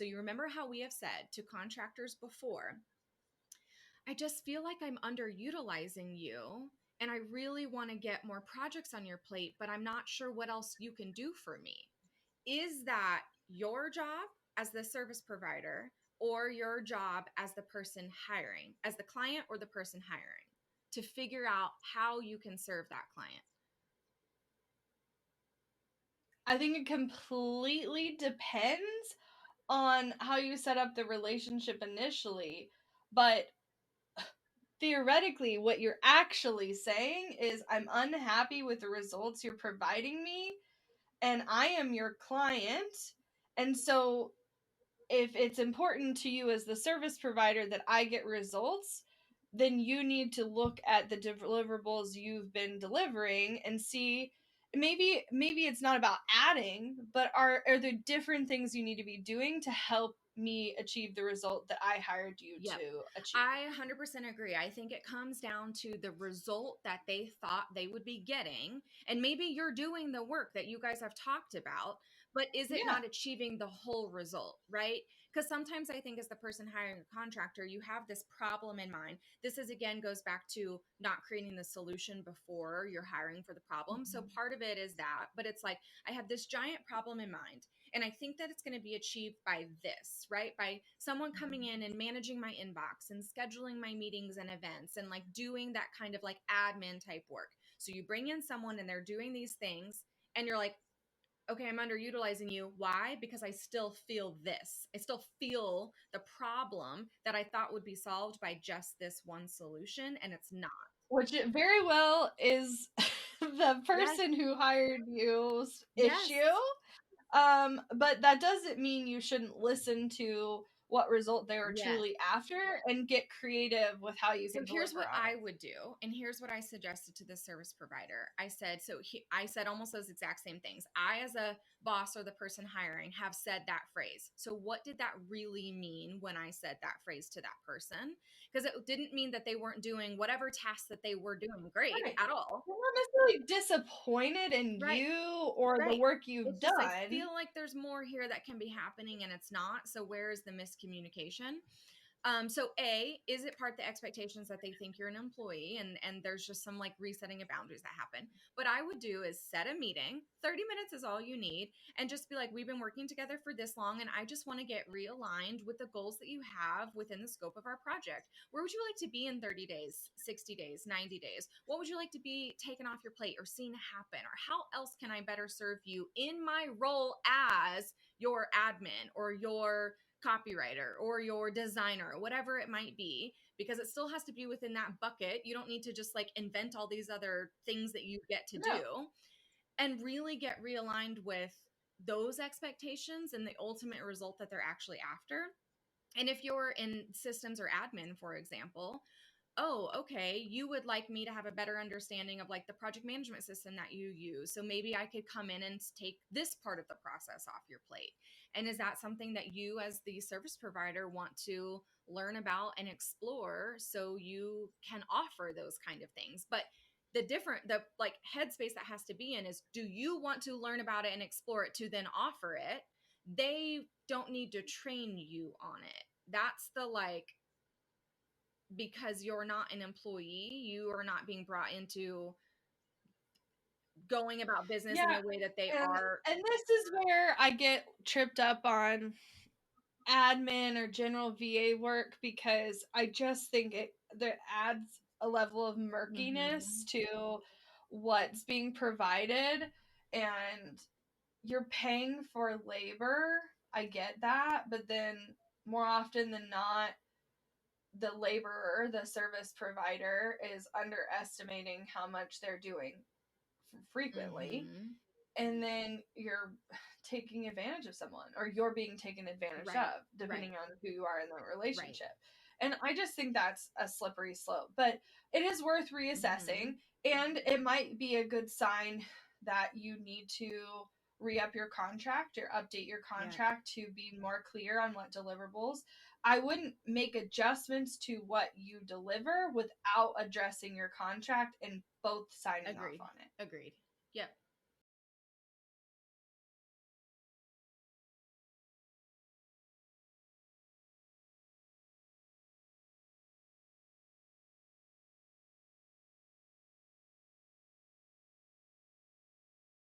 So you remember how we have said to contractors before, I just feel like I'm underutilizing you and I really want to get more projects on your plate, but I'm not sure what else you can do for me. Is that your job as the service provider or your job as the person hiring, as the client or the person hiring, to figure out how you can serve that client? I think it completely depends on how you set up the relationship initially, but theoretically, what you're actually saying is, I'm unhappy with the results you're providing me, and I am your client. And so, if it's important to you as the service provider that I get results, then you need to look at the deliverables you've been delivering and see, maybe it's not about adding, but are there different things you need to be doing to help me achieve the result that I hired you Yep. to achieve? I 100% agree. I think it comes down to the result that they thought they would be getting. And maybe you're doing the work that you guys have talked about, but is it Yeah. not achieving the whole result, right? Because sometimes I think as the person hiring a contractor, you have this problem in mind. This is again goes back to not creating the solution before you're hiring for the problem. So part of it is that, but it's like, I have this giant problem in mind. And I think that it's going to be achieved by this, right? By someone coming in and managing my inbox and scheduling my meetings and events and like doing that kind of like admin type work. So you bring in someone and they're doing these things and you're like, okay, I'm underutilizing you. Why? Because I still feel this. I still feel the problem that I thought would be solved by just this one solution, and it's not. Which it very well is the Yes. person who hired you's Yes. issue. But that doesn't mean you shouldn't listen to what result they were Yes. truly after and get creative with how you So can here's deliver what on I it. would do, and here's what I suggested to the service provider. I said, I said almost those exact same things. I, as a boss or the person hiring, have said that phrase. So what did that really mean when I said that phrase to that person? Because it didn't mean that they weren't doing whatever tasks that they were doing great Right. at all. They're not necessarily disappointed in Right. you or the Right. work you've It's just I done. feel like there's more here that can be happening and it's not. So where is the miscommunication? So A, is it part the expectations that they think you're an employee and there's just some like resetting of boundaries that happen? What I would do is set a meeting. 30 minutes is all you need, and just be like, we've been working together for this long and I just want to get realigned with the goals that you have within the scope of our project. Where would you like to be in 30 days, 60 days, 90 days? What would you like to be taken off your plate or seen happen? Or how else can I better serve you in my role as your admin or your copywriter or your designer, whatever it might be, because it still has to be within that bucket. You don't need to just like invent all these other things that you get to No. do, and really get realigned with those expectations and the ultimate result that they're actually after. And if you're in systems or admin, for example, oh, okay, you would like me to have a better understanding of like the project management system that you use. So maybe I could come in and take this part of the process off your plate. And is that something that you, as the service provider, want to learn about and explore so you can offer those kind of things? But the like headspace that has to be in is, do you want to learn about it and explore it to then offer it? They don't need to train you on it. That's the like, because you're not an employee, you are not being brought into going about business in Yeah, the way that they and are. and this is where I get tripped up on admin or general VA work, because I just think it that adds a level of murkiness Mhm. to what's being provided, and you're paying for labor. I get that, but then more often than not, the laborer, the service provider, is underestimating how much they're doing frequently, Mhm. and then you're taking advantage of someone, or you're being taken advantage Right. of, depending Right. on who you are in the Right. relationship. And I just think that's a slippery slope, but it is worth reassessing, Mhm. and it might be a good sign that you need to re-up your contract or update your Yeah. contract to be more clear on what deliverables. I wouldn't make adjustments to what you deliver without addressing your contract and both signing off Agreed. on it. Agreed. Yep.